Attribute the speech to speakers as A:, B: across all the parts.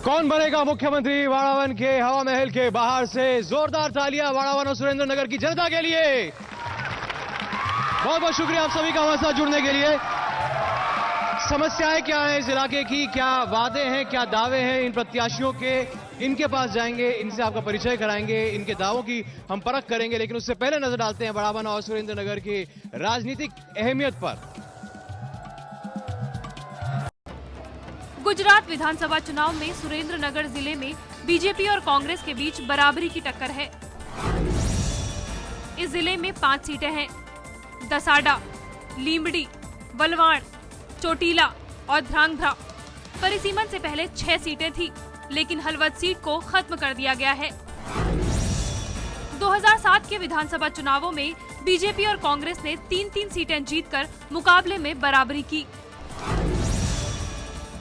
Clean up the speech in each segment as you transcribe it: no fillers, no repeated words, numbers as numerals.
A: कौन बनेगा मुख्यमंत्री वारावन के हवा महल के बाहर से जोरदार तालियां वारावन और सुरेंद्र नगर की जनता के लिए। बहुत बहुत शुक्रिया आप सभी का हमारे साथ जुड़ने के लिए। समस्याएं क्या हैं इस इलाके की, क्या वादे हैं, क्या दावे हैं इन प्रत्याशियों के, इनके पास जाएंगे, इनसे आपका परिचय कराएंगे, इनके दावों की हम परख करेंगे। लेकिन उससे पहले नजर डालते हैं वारावन और सुरेंद्र नगर की राजनीतिक अहमियत पर।
B: गुजरात विधानसभा चुनाव में सुरेंद्र नगर जिले में बीजेपी और कांग्रेस के बीच बराबरी की टक्कर है। इस जिले में 5 सीटें हैं। दसाडा, लीमड़ी, वलवाड़, चोटीला और ध्रांगध्रा। परिसीमन से पहले 6 सीटें थी, लेकिन हलवद सीट को खत्म कर दिया गया है। 2007 के विधानसभा चुनावों में बीजेपी और कांग्रेस ने 3-3 सीटें जीतकर मुकाबले में बराबरी की।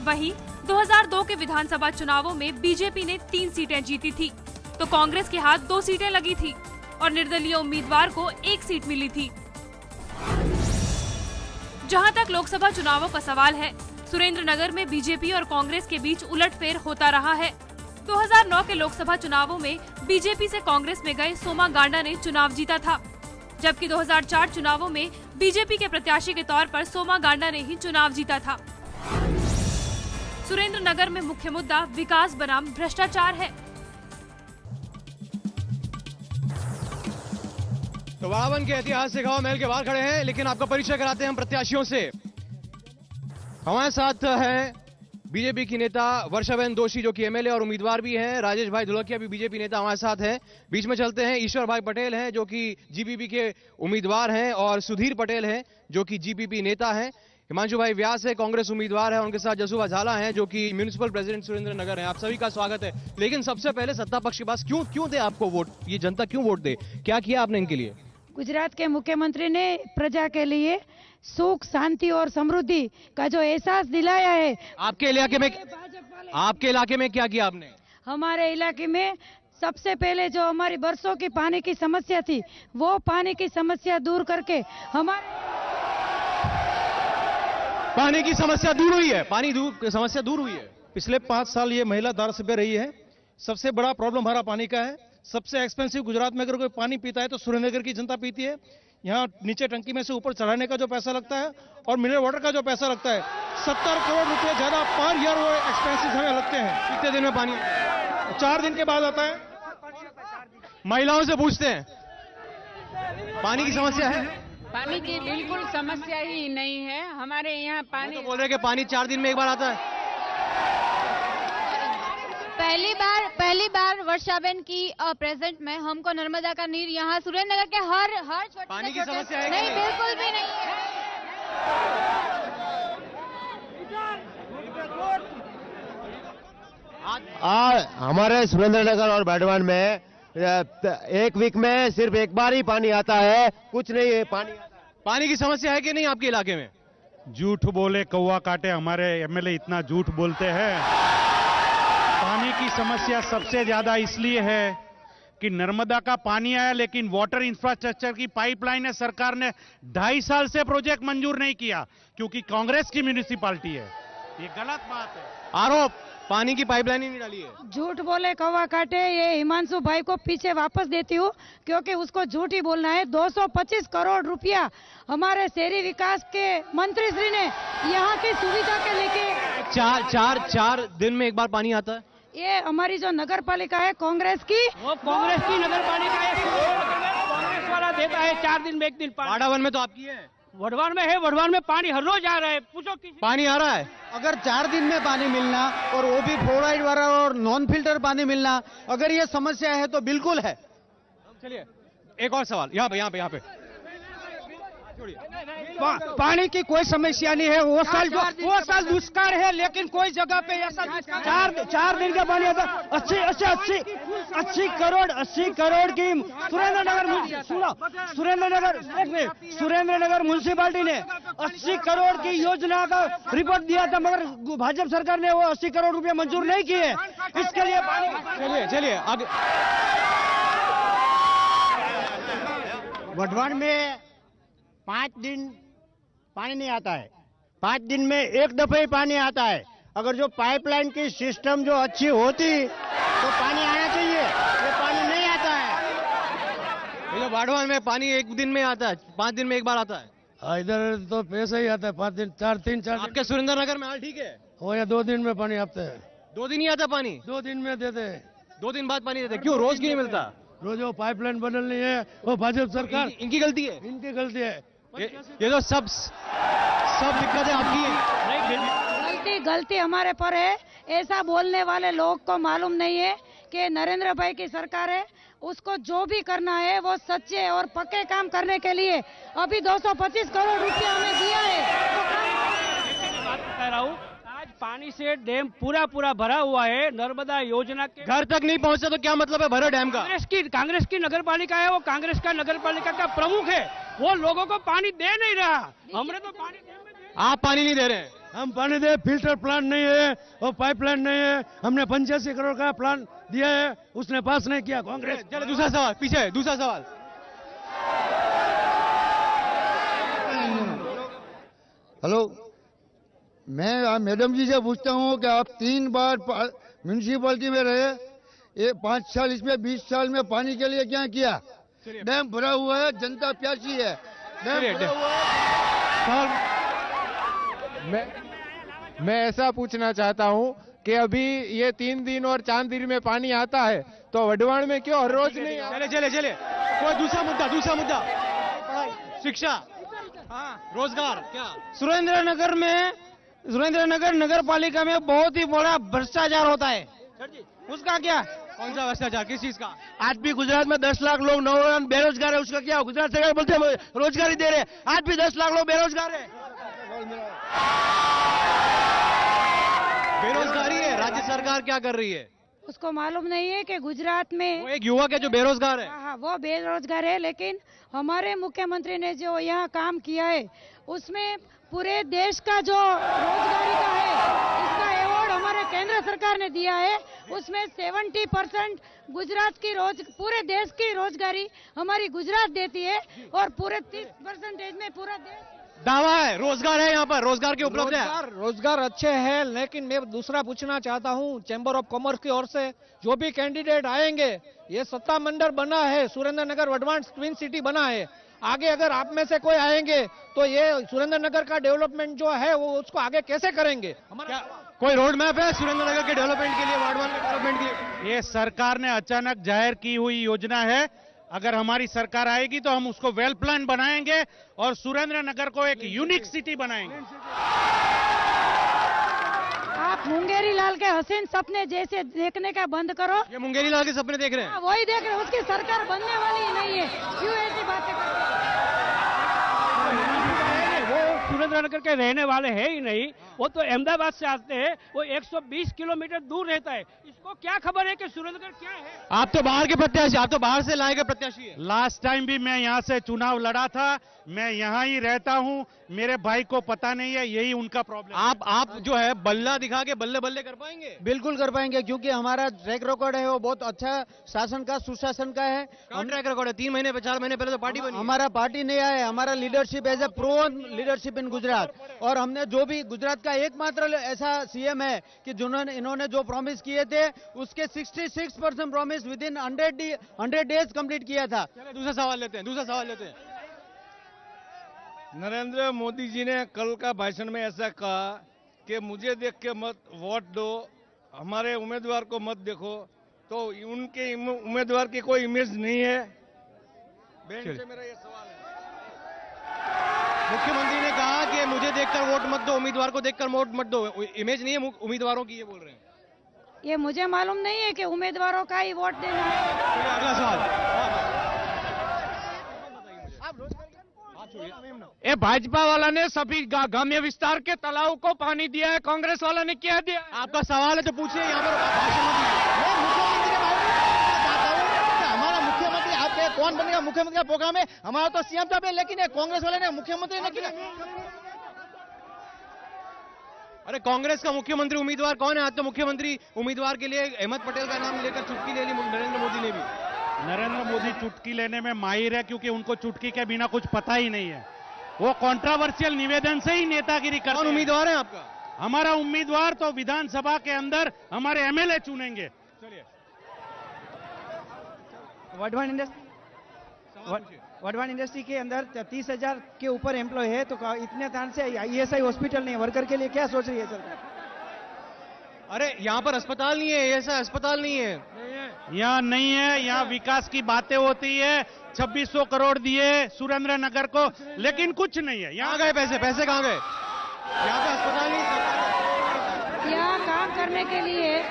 B: वहीं 2002 के विधानसभा चुनावों में बीजेपी ने 3 सीटें जीती थी, तो कांग्रेस के हाथ 2 सीटें लगी थी और निर्दलीय उम्मीदवार को 1 सीट मिली थी। जहां तक लोकसभा चुनावों का सवाल है, सुरेंद्र नगर में बीजेपी और कांग्रेस के बीच उलटफेर होता रहा है। 2009 के लोकसभा चुनावों में बीजेपी से कांग्रेस में गए सोमा गांडा ने चुनाव जीता था, जबकि 2004 चुनावों में बीजेपी के प्रत्याशी के तौर पर सोमा गांडा ने ही चुनाव जीता था। सुरेंद्र नगर में मुख्य मुद्दा विकास बनाम भ्रष्टाचार है।
A: तो वारावन के ऐतिहासिक हवा महल के बाहर खड़े हैं, लेकिन आपका परिचय कराते हैं हम प्रत्याशियों से। हमारे साथ है बीजेपी की नेता वर्षाबेन दोषी, जो कि एमएलए और उम्मीदवार भी हैं। राजेश भाई धुलकिया भी बीजेपी नेता हमारे साथ हैं। बीच में चलते हैं ईश्वर भाई पटेल हैं, जो कि जीपीपी के उम्मीदवार हैं, और सुधीर पटेल हैं, जो कि जीपीपी नेता हैं। हिमांशु भाई व्यास है, कांग्रेस उम्मीदवार है। उनके साथ जसुभा झाला हैं, जो कि म्युनिसिपल प्रेसिडेंट सुरेंद्र नगर हैं। आप सभी का स्वागत है। लेकिन सबसे पहले सत्ता पक्ष के पास क्यों दे आपको वोट, ये जनता क्यों वोट दे, क्या किया आपने इनके लिए?
C: गुजरात के मुख्यमंत्री ने प्रजा के लिए सुख, शांति और समृद्धि का जो एहसास दिलाया है।
A: आपके इलाके में क्या किया आपने?
C: हमारे इलाके में सबसे पहले जो हमारी बरसों की पानी की समस्या थी, वो पानी की समस्या दूर करके
A: पानी की समस्या दूर हुई है। समस्या दूर हुई है।
D: पिछले 5 साल ये महिला धारासभ्य रही है। सबसे बड़ा प्रॉब्लम हमारा पानी का है। सबसे एक्सपेंसिव गुजरात में अगर कोई पानी पीता है तो सुरेंद्रनगर की जनता पीती है। यहाँ नीचे टंकी में से ऊपर चढ़ाने का जो पैसा लगता है और मिनरल वाटर का जो पैसा लगता है, 70 करोड़ रुपए ज्यादा पर ईयर वो एक्सपेंसिव हमें लगते हैं।
A: कितने दिन में पानी?
D: 4 दिन के बाद आता है।
A: महिलाओं से पूछते हैं, पानी की समस्या है?
E: पानी की बिल्कुल समस्या ही नहीं है हमारे यहाँ। पानी
A: तो बोल रहे हैं कि पानी 4 दिन में एक बार आता है।
F: पहली बार वर्षाबेन की प्रेजेंट में हमको नर्मदा का नीर यहाँ सुरेंद्रनगर के हर छोटे
A: पानी की समस्या है?
F: नहीं, बिल्कुल भी नहीं है।
G: आज हमारे सुरेंद्रनगर और बाडवान में 1 वीक में सिर्फ एक बार ही पानी आता है, कुछ नहीं है
A: पानी की समस्या है कि नहीं आपके इलाके में?
D: झूठ बोले कौवा काटे, हमारे एमएलए इतना झूठ बोलते हैं। पानी की समस्या सबसे ज्यादा इसलिए है कि नर्मदा का पानी आया, लेकिन वाटर इंफ्रास्ट्रक्चर की पाइपलाइन है, सरकार ने 2.5 साल से प्रोजेक्ट मंजूर नहीं किया, क्योंकि कांग्रेस की म्युनिसिपालिटी है। ये गलत बात है।
A: आरोप, पानी की पाइपलाइन ही नहीं डाली है।
C: झूठ बोले कौवा काटे, ये हिमांशु भाई को पीछे वापस देती हूँ, क्योंकि उसको झूठ ही बोलना है। 225 करोड़ रुपया हमारे शहरी विकास के मंत्री श्री ने यहाँ की सुविधा के लेके
A: 4 दिन में एक बार पानी आता है।
C: ये हमारी जो नगर पालिका है कांग्रेस की,
E: वो कांग्रेस की नगर पालिका है, कांग्रेस वाला देता है 4 दिन में 1 दिन पानी।
A: वारावन में तो आपकी है।
E: वडवान में है, वडवान में पानी हर रोज आ रहा है, पूछो किसी।
A: पानी आ रहा है।
H: अगर 4 दिन में पानी मिलना और वो भी फ्लोराइड वाला और नॉन फिल्टर पानी मिलना, अगर ये समस्या है तो बिल्कुल है।
A: चलिए एक और सवाल, यहाँ पे
E: पानी की कोई समस्या नहीं है। वो साल दुष्काल है, लेकिन कोई जगह पे ऐसा 4 दिन का पानी आता। 80 करोड़ की सुरेंद्रनगर म्युनिसिपालिटी ने 80 करोड़ की योजना का रिपोर्ट दिया था, मगर भाजपा सरकार ने वो 80 करोड़ रुपए मंजूर नहीं किए। इसके लिए पानी।
A: चलिए आगे।
G: वडवान में 5 दिन पानी नहीं आता है। 5 दिन में एक दफे ही पानी आता है।
E: अगर जो पाइपलाइन की सिस्टम जो अच्छी होती तो पानी आना चाहिए, ये पानी नहीं आता है।
A: ये जो बाड़वान में पानी एक दिन में आता है, 5 दिन में एक बार आता है।
I: इधर तो पैसा ही आता है 5 दिन 4 दिन।
A: आपके सुरेंद्र नगर में हाल ठीक है?
I: हो या 2 दिन में पानी आता है।
A: 2 दिन ही आता पानी?
I: 2 दिन में देते हैं।
A: 2 दिन बाद पानी देते, क्यों रोज क्यों नहीं मिलता?
I: रोज वो पाइपलाइन बदलनी है, वो भाजपा सरकार
A: इनकी गलती है?
I: इनकी गलती है।
A: ये तो सब दिक्कतें आपकी है।
C: गलती हमारे पर है। ऐसा बोलने वाले लोग को मालूम नहीं है कि नरेंद्र भाई की सरकार है, उसको जो भी करना है वो सच्चे और पक्के काम करने के लिए अभी 225 करोड़ रुपया हमें दिया है।
E: बात कह रहा हूँ, आज पानी से डैम पूरा भरा हुआ है। नर्मदा योजना के
A: घर तक नहीं पहुंचा तो क्या मतलब है भरा डैम का?
E: कांग्रेस की नगरपालिका है, वो कांग्रेस का नगरपालिका का प्रमुख है, वो लोगों को पानी दे नहीं रहा। हमने तो पानी
A: आप पानी नहीं दे रहे हैं?
I: हम पानी दे, फिल्टर प्लांट नहीं है और पाइपलाइन नहीं है। हमने 85 करोड़ का प्लान दिया है, उसने पास नहीं किया कांग्रेस।
A: चलो दूसरा सवाल, पीछे दूसरा सवाल।
J: हेलो, मैं मैडम जी से पूछता हूँ कि आप 3 बार म्यूनिसिपैलिटी में रहे, ये 5 साल इसमें 20 साल में पानी के लिए क्या किया? डैम भरा हुआ है, जनता प्यासी है, डैम भरा हुआ है।
K: मैं ऐसा पूछना चाहता हूं कि अभी ये 3 दिन और 4 दिन में पानी आता है तो वडवाण में क्यों हर रोज नहीं आता?
A: चले कोई दूसरा मुद्दा शिक्षा, रोजगार, क्या
E: सुरेंद्र नगर नगर पालिका में बहुत ही बड़ा भ्रष्टाचार होता है। उसका क्या?
A: कौन सा भ्रष्टाचार, किस चीज का?
G: आज भी गुजरात में 10 लाख लोग नौजवान बेरोजगार है, उसका क्या? गुजरात सरकार बोलते हैं रोजगारी दे रहे, आज भी 10 लाख लोग बेरोजगार है।
A: बेरोजगारी है, राज्य सरकार क्या कर रही है?
C: उसको मालूम नहीं है कि गुजरात में
A: वो एक युवक है जो बेरोजगार है।
C: हाँ, वो बेरोजगार है, लेकिन हमारे मुख्यमंत्री ने जो यहाँ काम किया है उसमें पूरे देश का जो रोजगारी का है, इसका अवार्ड हमारे केंद्र सरकार ने दिया है। उसमें 70% गुजरात की पूरे देश की रोजगारी हमारी गुजरात देती है और पूरे 30% में पूरा देश
A: दावा है रोजगार है, यहाँ पर रोजगार के उपलब्ध है।
E: रोजगार अच्छे हैं, लेकिन मैं दूसरा पूछना चाहता हूँ, चैम्बर ऑफ कॉमर्स की ओर से जो भी कैंडिडेट आएंगे, ये सत्ता मंडल बना है, सुरेंद्र नगर वडवान ट्विन सिटी बना है, आगे अगर आप में से कोई आएंगे तो ये सुरेंद्र नगर का डेवलपमेंट जो है वो उसको आगे कैसे करेंगे?
A: कोई रोड मैप है सुरेंद्र नगर के डेवलपमेंट के लिए, वार्डवान के डेवलपमेंट के लिए?
D: ये सरकार ने अचानक जाहिर की हुई योजना है। अगर हमारी सरकार आएगी तो हम उसको वेल प्लान बनाएंगे और सुरेंद्र नगर को एक यूनिक सिटी बनाएंगे।
C: आप मुंगेरी लाल के हसीन सपने जैसे देखने का बंद करो।
A: ये मुंगेरी लाल के सपने देख रहे हैं?
C: वही देख रहे हैं, उसकी सरकार बनने वाली ही नहीं है, क्यों ऐसी बातें करते हैं?
E: वो सुरेंद्र नगर के रहने वाले हैं ही नहीं, वो तो अहमदाबाद से आते हैं, वो 120 किलोमीटर दूर रहता है। इसको क्या खबर है कि सुरेंद्र नगर क्या है?
A: आप तो बाहर के प्रत्याशी, आप तो बाहर से लाए गए प्रत्याशी है।
D: लास्ट टाइम भी मैं यहाँ से चुनाव लड़ा था, मैं यहाँ ही रहता हूँ, मेरे भाई को पता नहीं है, यही उनका प्रॉब्लम।
A: आप जो है बल्ला दिखा के बल्ले बल्ले कर पाएंगे?
H: बिल्कुल कर पाएंगे, क्योंकि हमारा ट्रैक रिकॉर्ड है वो बहुत अच्छा शासन का, सुशासन का है।
A: हम ट्रैक रिकॉर्ड है, 3 महीने 4 महीने पहले तो पार्टी बनी।
H: हमारा पार्टी नहीं आया है, हमारा leadership as a pro leadership in Gujarat, और हमने जो भी गुजरात का एकमात्र ऐसा सीएम है कि जिन्होंने इन्होंने जो प्रॉमिस किए थे उसके 66% promise with in 100 days complete किया था।
A: दूसरा सवाल लेते हैं।
L: नरेंद्र मोदी जी ने कल का भाषण में ऐसा कहा कि मुझे देख के मत वोट दो, हमारे उम्मीदवार को मत देखो, तो उनके उम्मीदवार की कोई इमेज नहीं है। बेंच से मेरा ये सवाल है।
A: मुख्यमंत्री ने कहा कि मुझे देखकर वोट मत दो, उम्मीदवार को देखकर वोट मत दो, इमेज नहीं है उम्मीदवारों की, ये बोल रहे हैं।
C: ये मुझे मालूम नहीं है कि उम्मीदवारों का ही वोट देना है।
A: अगला सवाल।
E: ये भाजपा वाला ने सभी ग्राम्य विस्तार के तालाब को पानी दिया है, कांग्रेस वाला ने क्या दिया?
A: आपका सवाल है तो पूछिए, यहाँ पर भाषण मत दीजिए।
E: हमारा मुख्यमंत्री आपके कौन बनेगा मुख्यमंत्री का प्रोग्राम है, हमारा तो सीएम साहब है, लेकिन कांग्रेस वाले ने मुख्यमंत्री ने किया।
A: अरे कांग्रेस का मुख्यमंत्री उम्मीदवार कौन है? आज तो मुख्यमंत्री उम्मीदवार के लिए अहमद पटेल का नाम लेकर चुटकी ले ली नरेंद्र मोदी ने भी।
D: नरेंद्र मोदी चुटकी लेने में माहिर है, क्योंकि उनको चुटकी के बिना कुछ पता ही नहीं है। वो कंट्रोवर्शियल निवेदन से ही नेतागिरी करते हैं।
A: कौन उम्मीदवार है आपका?
D: हमारा उम्मीदवार तो विधानसभा के अंदर हमारे एमएलए चुनेंगे।
A: चलिए
M: वडवान इंडस्ट्री के अंदर 30,000 के ऊपर एम्प्लॉय है, तो इतने तान से ईएसआई हॉस्पिटल नहीं है, वर्कर के लिए क्या सोच रही है सरकार?
A: अरे यहाँ पर अस्पताल नहीं है, ऐसा अस्पताल नहीं है,
D: यहाँ नहीं है। यहाँ विकास की बातें होती है, 2600 करोड़ दिए सुरेंद्र नगर को, लेकिन कुछ नहीं है।
A: यहाँ गए पैसे, पैसे कहाँ गए? यहाँ पे अस्पताल नहीं।
C: यहाँ काम करने के लिए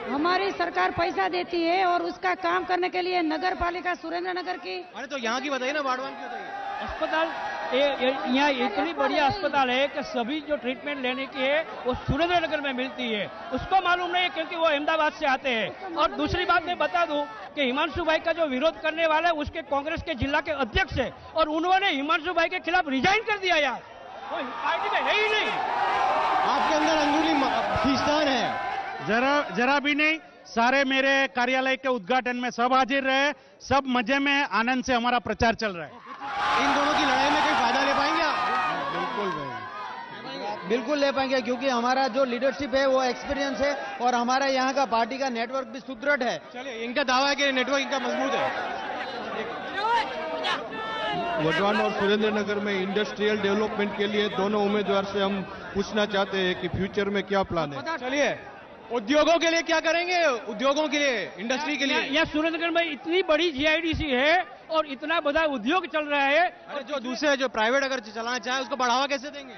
C: हमारी सरकार पैसा देती है और उसका काम करने के लिए नगर पालिका सुरेंद्र नगर की।
A: अरे तो यहाँ की बताइए ना, बाड़वान की बताइए।
M: अस्पताल यहाँ इतनी बढ़िया अस्पताल है कि सभी जो ट्रीटमेंट लेने की है वो सुरेंद्र नगर में मिलती है। उसको मालूम नहीं है क्योंकि वो अहमदाबाद से आते हैं। और दूसरी बात मैं बता दूं कि हिमांशु भाई का जो विरोध करने वाला है उसके कांग्रेस के जिला के अध्यक्ष है, और उन्होंने हिमांशु भाई के खिलाफ रिजाइन कर दिया यार, वो पार्टी में है ही नहीं।
A: आपके अंदर अंगुली खींचतान है।
D: जरा भी नहीं। सारे मेरे कार्यालय के उद्घाटन में सब हाजिर रहे, सब मजे में आनंद से हमारा प्रचार चल रहा है।
A: इन दोनों की लड़ाई में कोई फायदा ले पाएंगे आप?
H: बिल्कुल ले पाएंगे, क्योंकि हमारा जो लीडरशिप है वो एक्सपीरियंस है और हमारा यहाँ का पार्टी का नेटवर्क भी सुदृढ़ है।
A: चलिए, इनका दावा है कि नेटवर्क इनका मजबूत है।
N: वडवान और सुरेंद्र नगर में इंडस्ट्रियल डेवलपमेंट के लिए दोनों उम्मीदवार से हम पूछना चाहते हैं कि फ्यूचर में क्या प्लान है।
A: चलिए, उद्योगों के लिए क्या करेंगे? उद्योगों के लिए, इंडस्ट्री के लिए।
M: यहाँ सुरेंद्रनगर में इतनी बड़ी जीआईडीसी है और इतना बड़ा उद्योग चल रहा है।
A: अरे जो दूसरे जो प्राइवेट अगर चलाना चाहे उसको बढ़ावा कैसे देंगे?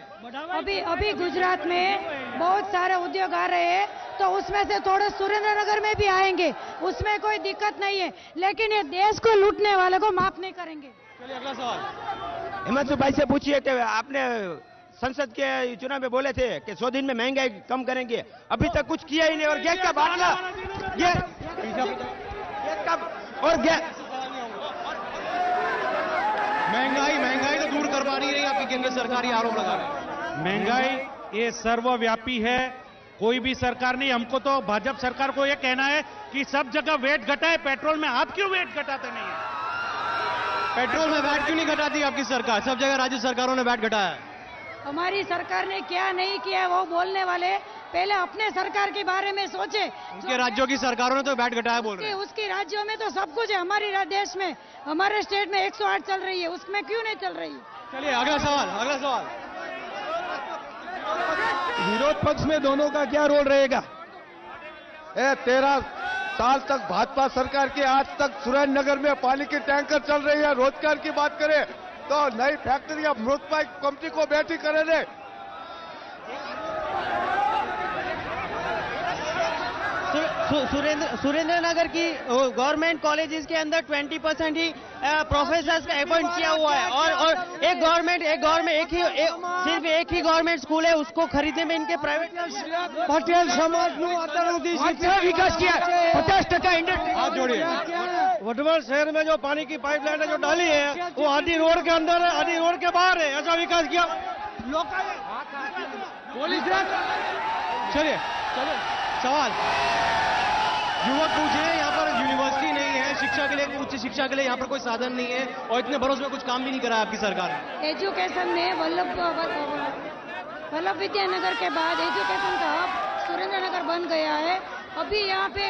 C: अभी गुजरात में बहुत सारे उद्योग आ रहे हैं, तो उसमें से थोड़े सुरेंद्रनगर में भी आएंगे, उसमें कोई दिक्कत नहीं है, लेकिन ये देश को लूटने वाले को माफ नहीं करेंगे।
A: चलिए अगला सवाल।
O: हिमांशु भाई से पूछिए कि आपने संसद के चुनाव में बोले थे कि 100 दिन में महंगाई कम करेंगे, अभी तक कुछ किया ही नहीं। और गैस का बाटला, और
A: महंगाई तो दूर कर पा नहीं रही आपकी केंद्र सरकार, ये आरोप लगा रहे हैं।
D: महंगाई ये सर्वव्यापी है, कोई भी सरकार नहीं। हमको तो भाजपा सरकार को ये कहना है कि सब जगह वेट घटाए, पेट्रोल में आप क्यों वेट घटाते नहीं है?
A: पेट्रोल में वैट क्यों नहीं घटाती आपकी सरकार? सब जगह राज्य सरकारों ने वैट घटाया है।
C: हमारी सरकार ने क्या नहीं किया वो बोलने वाले पहले अपने सरकार के बारे में सोचे।
A: उसके राज्यों की सरकारों ने तो वैट घटाया बोल रहे हैं।
C: उसकी राज्यों में तो सब कुछ है, हमारी देश में, हमारे स्टेट में 108 चल रही है, उसमें क्यों नहीं चल रही?
A: चलिए अगला सवाल।
N: विरोध पक्ष में दोनों का क्या रोल रहेगा? 13 साल तक भाजपा सरकार की, आज तक सुरेंद्रनगर में पानी की टैंकर चल रही है। रोजगार की बात करें तो नई फैक्ट्री या मृत पाइप कंपनी को बैठी करे दे।
H: सुरेंद्रनगर की गवर्नमेंट कॉलेजेस के अंदर 20% ही प्रोफेसर्स का अपॉइंट किया हुआ है, और सिर्फ एक ही गवर्नमेंट स्कूल है, उसको खरीदने में इनके प्राइवेट
M: पटेल समाज विकास किया। 50% इंडस्ट्री। वडवान शहर में जो पानी की पाइपलाइन जो डाली है वो आदि रोड के अंदर है, आदि रोड के बाहर है, ऐसा विकास किया।
A: चलिए सवाल युवक पूछ रहे हैं, यहाँ पर यूनिवर्सिटी नहीं है, शिक्षा के लिए, उच्च शिक्षा के लिए यहाँ पर कोई साधन नहीं है, और इतने बरस में कुछ काम भी नहीं करा आपकी सरकार ने।
C: एजुकेशन में वल्लभ विद्यानगर के बाद एजुकेशन का हब सुरेंद्रनगर बन गया है। अभी यहाँ पे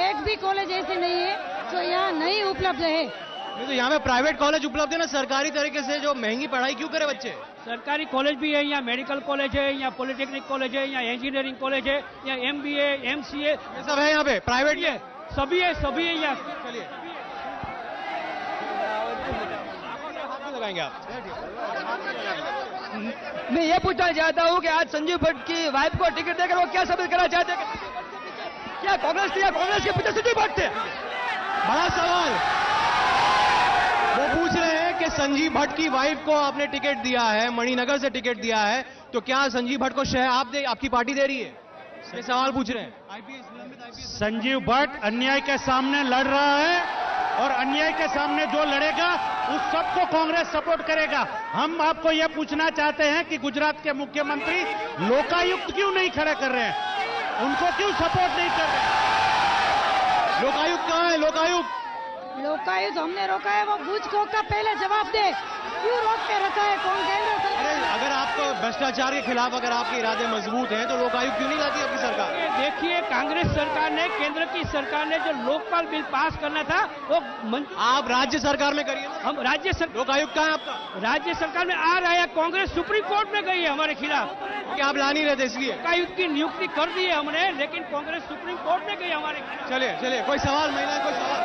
C: एक भी कॉलेज ऐसे नहीं है जो यहाँ नहीं उपलब्ध है।
A: तो यहाँ पे प्राइवेट कॉलेज उपलब्ध है ना, सरकारी तरीके से जो महंगी पढ़ाई क्यों करे बच्चे?
M: सरकारी कॉलेज भी है, यहाँ मेडिकल कॉलेज है, यहाँ पॉलिटेक्निक कॉलेज है, यहाँ इंजीनियरिंग कॉलेज है, यहाँ MBA, MCA
A: ये सब है यहाँ पे, प्राइवेट
M: है, सभी है यहाँ।
A: चलिए लगाएंगे आप।
O: मैं ये पूछना चाहता हूँ कि आज संजीव भट्ट की वाइफ को टिकट देकर वो क्या साबित करना चाहते हैं? क्या कांग्रेस के पीछे संजीव भट्ट थे?
A: बड़ा सवाल। वो पूछ रहे हैं कि संजीव भट्ट की वाइफ को आपने टिकट दिया है, मणिनगर से टिकट दिया है, तो क्या संजीव भट्ट को शहर आपकी पार्टी दे रही है? ये सवाल पूछ रहे हैं।
D: संजीव भट्ट अन्याय के सामने लड़ रहा है, और अन्याय के सामने जो लड़ेगा उस सबको कांग्रेस सपोर्ट करेगा। हम आपको यह पूछना चाहते हैं कि गुजरात के मुख्यमंत्री लोकायुक्त क्यों नहीं खड़े कर रहे हैं? उनको क्यों सपोर्ट नहीं कर रहे?
A: लोकायुक्त कहाँ है? लोकायुक्त
C: लोकायुक्त हमने रोका है, वो गुज को का पहले जवाब दे, क्यों रोक के रखा है? कौन केंद्र सरकार?
A: अगर आपको भ्रष्टाचार के खिलाफ अगर आपके इरादे मजबूत हैं तो लोकायुक्त क्यों नहीं लाती आपकी सरकार?
M: देखिए, कांग्रेस सरकार ने, केंद्र की सरकार ने जो लोकपाल बिल पास करना था वो
A: आप राज्य सरकार में करिए।
M: हम राज्य सरकार,
A: लोकायुक्त कहाँ है आपका?
M: राज्य सरकार में आ रहा है। कांग्रेस सुप्रीम कोर्ट में गई है हमारे खिलाफ।
A: क्या आप ला नहीं रहे थे इसलिए?
M: लोकायुक्त की नियुक्ति कर दी है हमने, लेकिन कांग्रेस सुप्रीम कोर्ट में गई हमारे खिलाफ।
A: चलिए चलिए, कोई सवाल, महिला कोई सवाल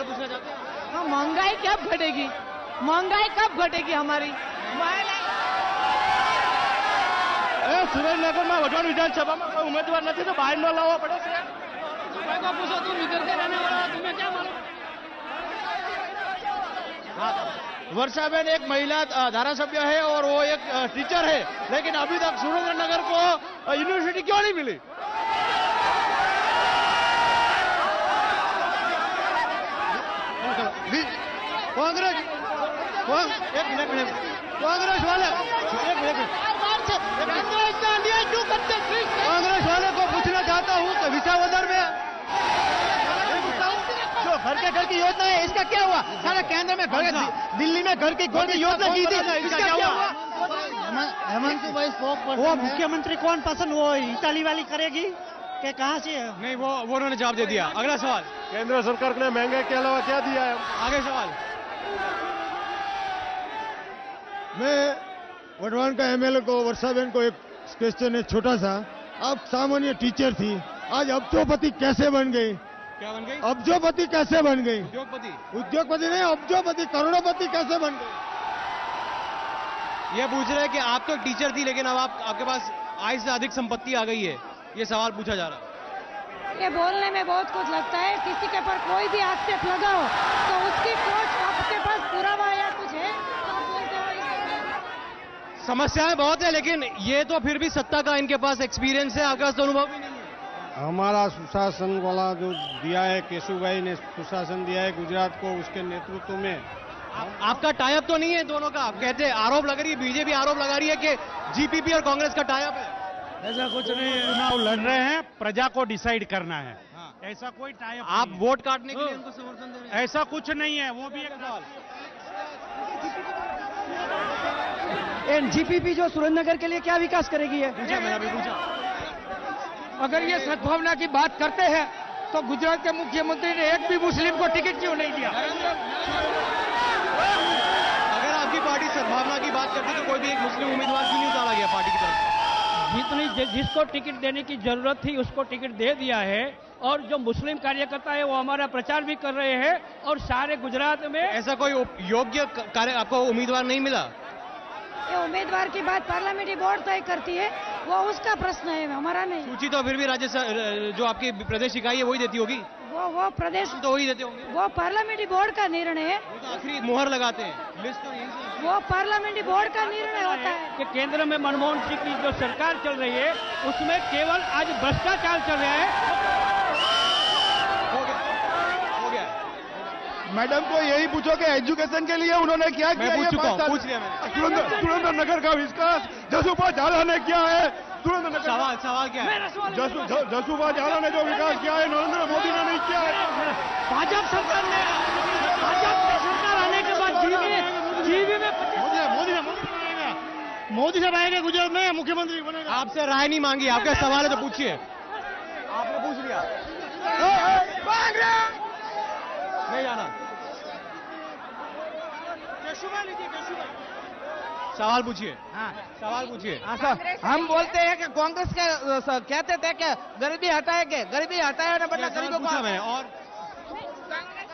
A: पूछना चाहते हैं?
P: हाँ, महंगाई कब घटेगी? महंगाई कब घटेगी हमारी?
Q: સુરેન્દ્રનગર में વઢવાણ विधानसभा में कोई उम्मीदवार नहीं तो बाहर न लावा पड़े।
P: पूछो, तुम इधर के रहने वाला, तुम्हें क्या मालूम?
Q: वर्षाबेन एक महिला धारासभ्य है और वो एक टीचर है, लेकिन अभी तक सुरेंद्रनगर को यूनिवर्सिटी क्यों नहीं मिली? कांग्रेस, एक मिनट, कांग्रेस वाले, एक मिनट, कांग्रेस वाले को पूछना चाहता हूँ कि विसावदर में जो घर की योजना है, इसका क्या हुआ? सारा केंद्र में घर, दिल्ली में घर की योजना की थी, इसका क्या हुआ?
R: हेमंत भाई वो मुख्यमंत्री कौन पसंद, वो इटाली वाली करेगी कि कहाँ से?
A: नहीं, वो उन्होंने जवाब दे दिया। अगला सवाल,
N: केंद्र सरकार ने महंगाई के अलावा क्या दिया है?
A: आगे सवाल।
J: मैं वढवाण का एमएलए को, वर्षाबेन को एक क्वेश्चन है छोटा सा। आप सामान्य टीचर थी, आज अब्जोपति कैसे बन गई?
A: क्या बन गई?
J: अब्जोपति कैसे बन गई?
A: उद्योगपति
J: नहीं, अब्जोपति, करोड़पति कैसे बन गई?
A: ये पूछ रहे हैं कि आप तो टीचर थी, लेकिन अब आपके पास आय से अधिक संपत्ति आ गई है, ये सवाल पूछा जा रहा है।
C: ये बोलने में बहुत कुछ लगता है, किसी के पर कोई भी आक्षेप लगाओ तो उसकी कुछ आपके पास पुरावा या कुछ है तो आप बोलते हो।
A: समस्याएं बहुत है, लेकिन ये तो फिर भी सत्ता का इनके पास एक्सपीरियंस है, आपके पास तो अनुभव भी नहीं है।
N: हमारा सुशासन वाला जो दिया है, केशुभाई ने सुशासन दिया है गुजरात को, उसके नेतृत्व में।
A: आपका टाइप तो नहीं है दोनों का? आप कहते हैं, आरोप लग रही है, बीजेपी आरोप लगा रही है कि जीपीपी और कांग्रेस का टाइप है।
D: ऐसा कुछ नहीं है, चुनाव लड़ रहे हैं, प्रजा को डिसाइड करना है। ऐसा कोई टाइप,
A: आप वोट काटने के लिए उनको समर्थन दे रहे हैं?
D: ऐसा कुछ नहीं है, वो भी एक सवाल।
O: जीपीपी जो सुरेंद्रनगर के लिए क्या विकास करेगी है?
A: मैंने अभी पूछा।
E: अगर ये सद्भावना की बात करते हैं तो गुजरात के मुख्यमंत्री ने एक भी मुस्लिम को टिकट क्यों नहीं दिया?
A: अगर आपकी पार्टी सद्भावना की बात करती तो कोई भी एक मुस्लिम उम्मीदवार क्यों नहीं उतारा गया पार्टी की तरफ से?
M: जिसको टिकट देने की जरूरत थी उसको टिकट दे दिया है, और जो मुस्लिम कार्यकर्ता है वो हमारा प्रचार भी कर रहे हैं, और सारे गुजरात में।
A: ऐसा कोई योग्य कार्य आपको उम्मीदवार नहीं मिला?
C: ये उम्मीदवार की बात पार्लियामेंट्री बोर्ड तय करती है, वो उसका प्रश्न है, हमारा नहीं।
A: सूची तो फिर भी राज्य जो आपकी प्रदेश इकाई है वही देती होगी।
C: वो प्रदेश
A: तो वही देते होंगे।
C: वो पार्लियामेंट्री बोर्ड का निर्णय है,
A: तो आखिरी मुहर लगाते हैं, लिस्ट तो यही से।
C: वो पार्लियामेंट्री बोर्ड का निर्णय होता है
M: कि केंद्र में मनमोहन सिंह की जो सरकार चल रही है उसमें केवल आज भ्रष्टाचार चल रहा है।
N: मैडम को यही पूछो कि एजुकेशन के लिए उन्होंने क्या किया?
A: मैं पूछ लिया मैंने।
N: सुरेंद्रनगर का विकास जसूभा झाला ने किया है।
A: सवाल क्या है?
N: जसूभा झाला ने जो विकास किया है नरेंद्र मोदी ने नहीं किया है।
M: भाजपा सरकार आने के बाद जीवी में
R: मोदी साहब आएंगे गुजरात में, मुख्यमंत्री बनेगा।
A: आपसे राय नहीं मांगी, आपका सवाल है तो पूछिए। आपने पूछ लिया, नहीं जाना। सवाल पूछिए।
P: हाँ,
A: सवाल पूछिए।
P: हम बोलते हैं कि कांग्रेस के कहते थे कि गरीबी हटाएंगे, गरीबी हटाए ना बेटा, गरीबों को।
A: और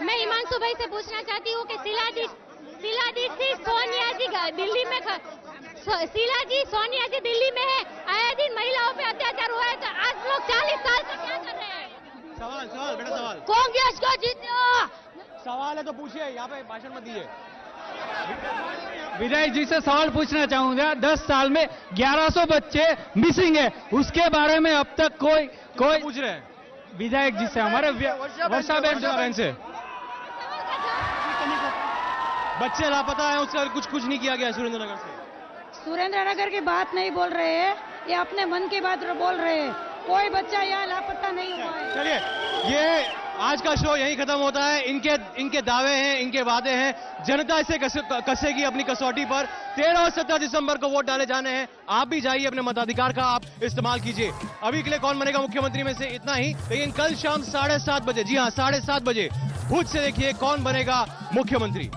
F: मैं हिमांशु भाई से पूछना चाहती हूँ कि शीला जी सोनिया जी दिल्ली में, शीला जी सोनिया जी दिल्ली में है, आए दिन महिलाओं पे अत्याचार हुआ है, तो आज लोग 40 साल से क्या कर रहे हैं?
A: सवाल बेटा, सवाल।
F: कांग्रेस को जीतो।
A: सवाल है तो पूछिए, यहाँ पे भाषण मत दीजिए।
E: विधायक जी से सवाल पूछना चाहूंगा, 10 साल में 1100 बच्चे मिसिंग है, उसके बारे में अब तक कोई
A: पूछ रहे हैं?
E: विधायक जी से, हमारे वर्षाबेन से।
A: बच्चे लापता है, उसका कुछ नहीं किया गया सुरेंद्रनगर से।
C: सुरेंद्रनगर की बात नहीं बोल रहे हैं, ये अपने मन की बात बोल रहे हैं। कोई बच्चा यहाँ लापता नहीं हुआ है।
A: चलिए, ये आज का शो यहीं खत्म होता है। इनके दावे हैं, इनके वादे हैं, जनता इसे कसेगी अपनी कसौटी पर। 13 और 17 दिसंबर को वोट डाले जाने हैं। आप भी जाइए, अपने मताधिकार का आप इस्तेमाल कीजिए। अभी के लिए कौन बनेगा मुख्यमंत्री में से इतना ही, लेकिन कल शाम 7:30 बजे, जी हां 7:30 बजे भुज से देखिए कौन बनेगा मुख्यमंत्री।